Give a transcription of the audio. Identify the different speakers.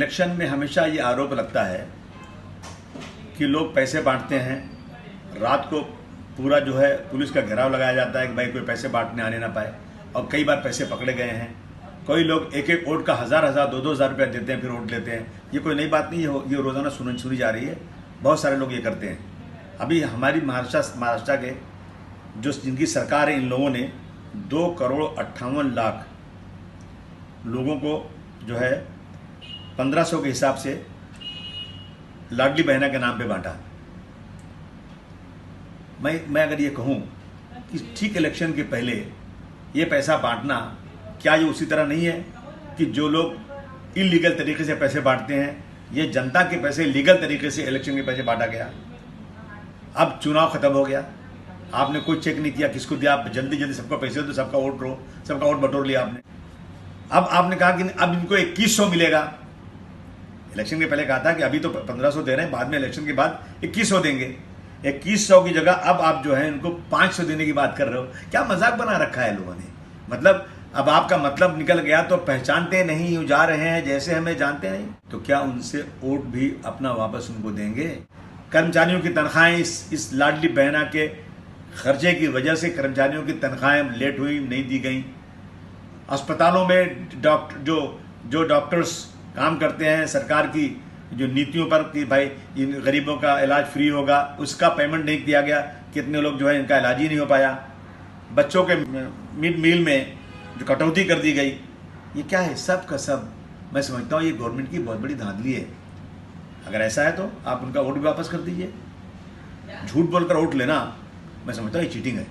Speaker 1: Election में हमेशा ये आरोप लगता है कि लोग पैसे बांटते हैं। रात को पूरा जो है पुलिस का घेराव लगाया जाता है कि भाई कोई पैसे बांटने आने ना पाए, और कई बार पैसे पकड़े गए हैं। कोई लोग एक एक वोट का 1000-1000, 2-2 हज़ार रुपया देते हैं, फिर वोट लेते हैं। ये कोई नई बात नहीं है, ये रोज़ाना सुनी जा रही है। बहुत सारे लोग ये करते हैं। अभी हमारी महाराष्ट्र के जो जिनकी सरकार है, इन लोगों ने 2,58,00,000 लोगों को जो है 1500 के हिसाब से लाडली बहना के नाम पे बांटा। मैं अगर ये कहूँ कि ठीक इलेक्शन के पहले ये पैसा बांटना, क्या ये उसी तरह नहीं है कि जो लोग इलीगल तरीके से पैसे बांटते हैं, ये जनता के पैसे लीगल तरीके से इलेक्शन के पैसे बांटा गया। अब चुनाव खत्म हो गया, आपने कोई चेक नहीं किया किसको दिया, आप जल्दी सबको पैसे दो, सबका वोट बटोर लिया आपने। अब आपने कहा कि अब इनको 2100 मिलेगा। इलेक्शन के पहले कहा था कि अभी तो 1500 दे रहे हैं, बाद में इलेक्शन के बाद 2100 देंगे। 2100 की जगह अब आप जो है इनको 500 देने की बात कर रहे हो। क्या मजाक बना रखा है लोगों ने। मतलब अब आपका मतलब निकल गया तो पहचानते नहीं, जा रहे हैं जैसे हमें जानते नहीं। तो क्या उनसे वोट भी अपना वापस उनको देंगे? कर्मचारियों की तनख्वाहें इस लाडली बहना के खर्चे की वजह से कर्मचारियों की तनख्वाहें लेट हुई, नहीं दी गई। अस्पतालों में जो डॉक्टर्स काम करते हैं, सरकार की जो नीतियों पर कि भाई इन गरीबों का इलाज फ्री होगा, उसका पेमेंट नहीं किया गया। कितने लोग जो है इनका इलाज ही नहीं हो पाया। बच्चों के मिड मील में जो कटौती कर दी गई, ये क्या है? सब का सब मैं समझता हूँ ये गवर्नमेंट की बहुत बड़ी धांधली है। अगर ऐसा है तो आप उनका वोट भी वापस कर दीजिए। झूठ बोलकर वोट लेना मैं समझता हूँ ये चीटिंग है।